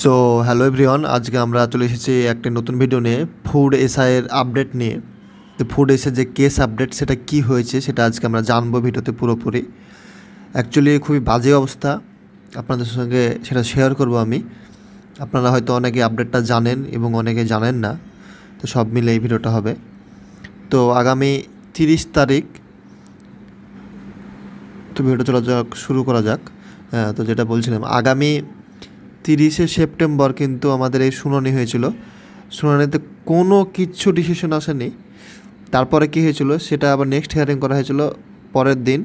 So hello everyone, আজকে আমরা চলে এসেছি একটা নতুন ভিডিও নিয়ে ফুড এসআইয়ের আপডেট নিয়ে। তো ফুড এসআই যে কেস আপডেট সেটা কি হয়েছে সেটা আজকে আমরা জানবো ভিডিওতে পুরোপুরি। অ্যাকচুয়ালি খুবই বাজে অবস্থা, আপনাদের সঙ্গে সেটা শেয়ার করব আমি। আপনারা হয়তো অনেকে আপডেটটা জানেন এবং অনেকে জানেন না, তো সব মিলে এই ভিডিওটা হবে। তো আগামী 30 তারিখ, তো ভিডিওটা চলা যাক, শুরু করা যাক। হ্যাঁ, তো যেটা বলছিলাম, আগামী 30শে সেপ্টেম্বর কিন্তু আমাদের এই শুনানি হয়েছিল। শুনানিতে কোনো কিচ্ছু ডিসিশন আসেনি। তারপরে কী হয়েছিল সেটা আবার নেক্সট হিয়ারিং করা হয়েছিল পরের দিন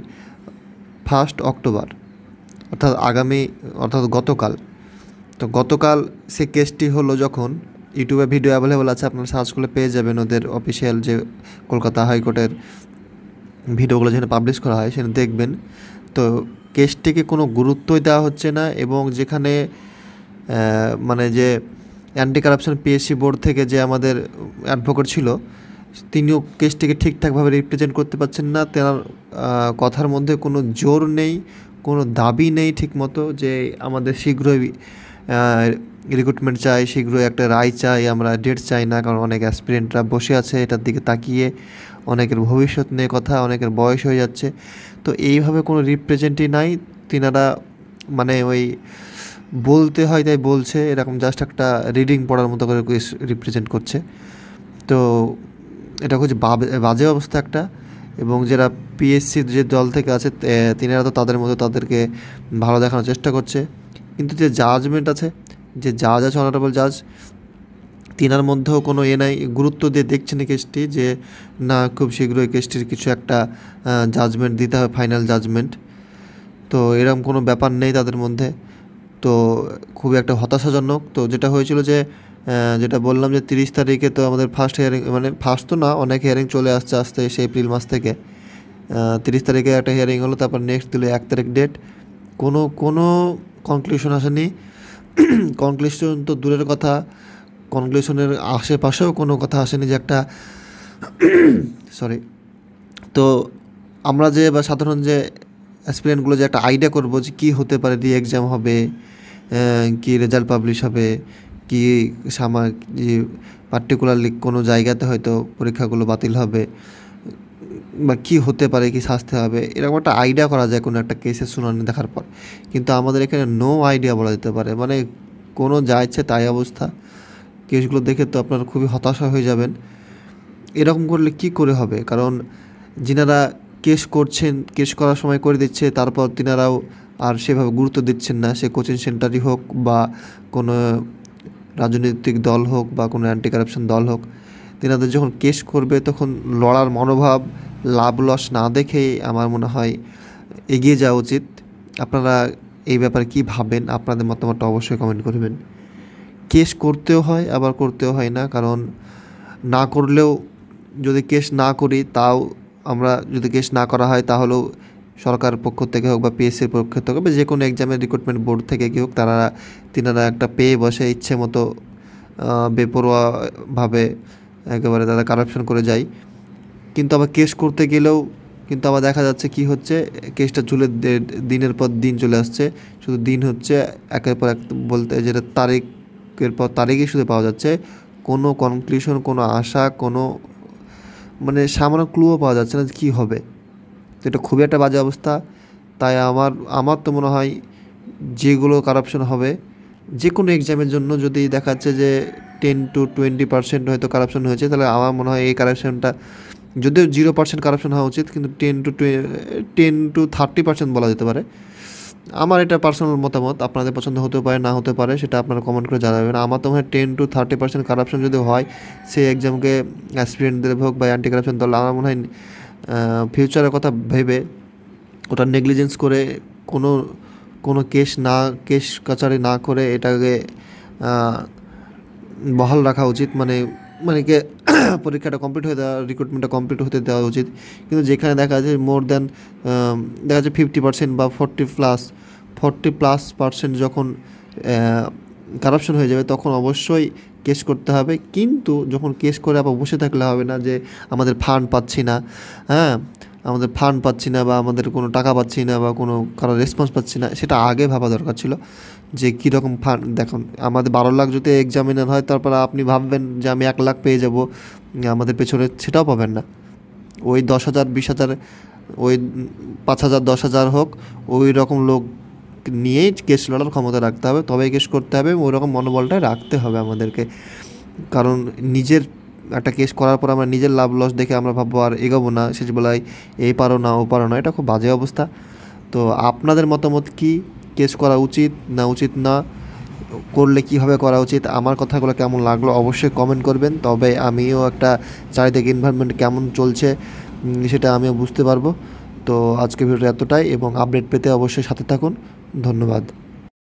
1 অক্টোবর, অর্থাৎ গতকাল। তো গতকাল সে কেসটি হলো, যখন ইউটিউবে ভিডিও অ্যাভেলেবেল আছে, আপনারা সার্চ করলে পেয়ে যাবেন ওদের অফিসিয়াল যে কলকাতা হাইকোর্টের ভিডিওগুলো যেখানে পাবলিশ করা হয় সেখানে দেখবেন। তো কেসটিকে কোনো গুরুত্বই দেওয়া হচ্ছে না, এবং যেখানে মানে যে অ্যান্টি কারাপশন পিএসসি বোর্ড থেকে যে আমাদের অ্যাডভোকেট ছিল, তিনিও কেসটিকে ঠিকঠাকভাবে রিপ্রেজেন্ট করতে পারছেন না। তেনার কথার মধ্যে কোনো জোর নেই, কোনো দাবি নেই ঠিকমতো যে আমাদের শীঘ্রই রিক্রুটমেন্ট চাই, শীঘ্রই একটা রায় চাই, আমরা ডেট চাই না। কারণ অনেক অ্যাসপিরেন্টরা বসে আছে এটার দিকে তাকিয়ে, অনেকের ভবিষ্যৎ নিয়ে কথা, অনেকের বয়স হয়ে যাচ্ছে। তো এইভাবে কোনো রিপ্রেজেন্টই নাই। তিনারা মানে ওই বলতে হয় তাই বলছে, এরকম জাস্ট একটা রিডিং পড়ার মতো করে রিপ্রেজেন্ট করছে। তো এটা খুব বাজে অবস্থা একটা। এবং যারা পিএসসি যে দল থেকে আছে তিনারা তো তাদের মতো তাদেরকে ভালো দেখানোর চেষ্টা করছে, কিন্তু যে জাজমেন্ট আছে, যে জাজ আছে, অনারেবল জাজ, তিনার মধ্যেও কোনো নাই, গুরুত্ব দিয়ে দেখছেন এই কেসটি, যে না খুব শীঘ্রই কেসটির কিছু একটা জাজমেন্ট দিতে হবে, ফাইনাল জাজমেন্ট। তো এরকম কোনো ব্যাপার নেই তাদের মধ্যে। তো খুবই একটা হতাশাজনক। তো যেটা হয়েছিল যে যেটা বললাম যে 30 তারিখে তো আমাদের ফার্স্ট হিয়ারিং, মানে ফার্স্ট তো না, অনেক হিয়ারিং চলে আসছে আসতে সেই এপ্রিল মাস থেকে। 30 তারিখে একটা হিয়ারিং হলো, তারপর নেক্সট দিল 1 তারিখ ডেট। কোনো কনক্লুশন আসেনি। কনক্লুশন তো দূরের কথা, কনক্লুশনের আশেপাশেও কোনো কথা আসেনি যে একটা সরি। তো আমরা যে বা সাধারণ যে অ্যাসপিরেন্টগুলো যে একটা আইডিয়া করবো যে কী হতে পারে, রি এক্সাম হবে, কি রেজাল্ট পাবলিশ হবে, কি পার্টিকুলারলি কোনো জায়গাতে হয়তো পরীক্ষাগুলো বাতিল হবে, বা কী হতে পারে, কি শাস্তি হবে, এরকম একটা আইডিয়া করা যায় কোনো একটা কেসের শুনানি দেখার পর। কিন্তু আমাদের এখানে নো আইডিয়া বলা যেতে পারে, মানে কোনো যা ইচ্ছে তাই অবস্থা। কেসগুলো দেখে তো আপনারা খুবই হতাশা হয়ে যাবেন। এরকম করলে কি করে হবে? কারণ যিনারা কেস করছেন, কেস করার সময় করে দিচ্ছে, তারপর তিনারাও আর সেভাবে গুরুত্ব দিচ্ছেন না। সে কোচিং সেন্টারই হোক, বা কোনো রাজনৈতিক দল হোক, বা কোনো অ্যান্টি কারাপশন দল হোক, তিনাদের যখন কেস করবে তখন লড়ার মনোভাব, লাভ লস না দেখেই আমার মনে হয় এগিয়ে যাওয়া উচিত। আপনারা এই ব্যাপারে কী ভাবেন? আপনাদের মতামতটা অবশ্যই কমেন্ট করবেন। কেস করতেও হয়, আবার করতেও হয় না। কারণ না করলেও, যদি কেস না করি তাও, আমরা যদি কেস না করা হয় তাহলেও সরকার পক্ষ থেকে হোক, বা পিএসসির পক্ষ থেকে হোক, বা যে কোনো এক্সামের রিক্রুটমেন্ট বোর্ড থেকে কি হোক, তিনারা একটা পেয়ে বসে ইচ্ছে মতো বেপরোয়াভাবে একেবারে তারা কারাপশন করে যায়। কিন্তু আবার কেস করতে গেলেও কিন্তু আবার দেখা যাচ্ছে কি হচ্ছে, কেসটা ঝুলে দিনের পর দিন চলে আসছে। শুধু দিন হচ্ছে একের পর এক, বলতে যেটা তারিখের পর তারিখই শুধু পাওয়া যাচ্ছে। কোনো কনক্লুশন, কোনো আশা, কোনো মানে সামান্য ক্লুও পাওয়া যাচ্ছে না কী হবে। তো এটা খুবই একটা বাজে অবস্থা। তাই আমার তো মনে হয় যেগুলো কারাপশন হবে, যে কোনো এক্সামের জন্য যদি দেখা যাচ্ছে যে 10-20% হয়তো কারাপশন হয়েছে, তাহলে আমার মনে হয় এই কারাপশনটা, যদিও 0% কারাপশন হওয়া উচিত, কিন্তু 10-30% বলা যেতে পারে। আমার এটা পার্সোনাল মতামত, আপনাদের পছন্দ হতে পারে, না হতে পারে, সেটা আপনারা কমেন্ট করে জানাবেন। আমার তো মনে হয় 10-30% কারাপশন যদি হয় সেই এক্সামকে, অ্যাসপিরেন্টদের হোক বা অ্যান্টি কারাপশন দল, আমার মনে হয় ফিউচারের কথা ভেবে ওটা নেগলিজেন্স করে কোনো কোনো কেস কাচারি না করে এটাকে বহাল রাখা উচিত। মানে মানে কে পরীক্ষাটা কমপ্লিট হয়ে দেওয়া, রিক্রুটমেন্টটা কমপ্লিট হতে দেওয়া উচিত। কিন্তু যেখানে দেখা যায় মোর দ্যান দেখা যায় 50% বা 40+% যখন কারাপশন হয়ে যাবে, তখন অবশ্যই কেস করতে হবে। কিন্তু যখন কেস করে আবার বসে থাকলে হবে না যে আমাদের ফান্ড পাচ্ছি না, হ্যাঁ, আমাদের ফান্ড পাচ্ছি না বা আমাদের কোনো টাকা পাচ্ছি না বা কোনো কারো রেসপন্স পাচ্ছি না, সেটা আগে ভাবা দরকার ছিল যে কীরকম ফান্ড। দেখুন আমাদের 12 লাখ যদি এক্সামিনার হয়, তারপর আপনি ভাববেন যে আমি 1 লাখ পেয়ে যাব, আমাদের পেছনে সেটাও পাবেন না। ওই 10,000 20,000, ওই 5,000 10,000 হোক, ওই রকম লোক নিয়েই কেস লড়ার ক্ষমতা রাখতে হবে, তবেই কেস করতে হবে, ওই রকম মনোবলটা রাখতে হবে আমাদেরকে। কারণ নিজের একটা কেস করার পর আমরা নিজের লাভ লস দেখে আমরা ভাববো আর এগোবো না, শেষ বেলায় এই পারো না ও পারো না, এটা খুব বাজে অবস্থা। তো আপনাদের মতামত কি, কেস করা উচিত না উচিত না, করলে কীভাবে করা উচিত, আমার কথাগুলো কেমন লাগলো অবশ্যই কমেন্ট করবেন। তবে আমিও একটা চারিদিকে এনভায়রনমেন্ট কেমন চলছে সেটা আমিও বুঝতে পারবো। তো আজকে ভিডিওটা এতটাই, এবং আপডেট পেতে অবশ্যই সাথে থাকুন। ধন্যবাদ।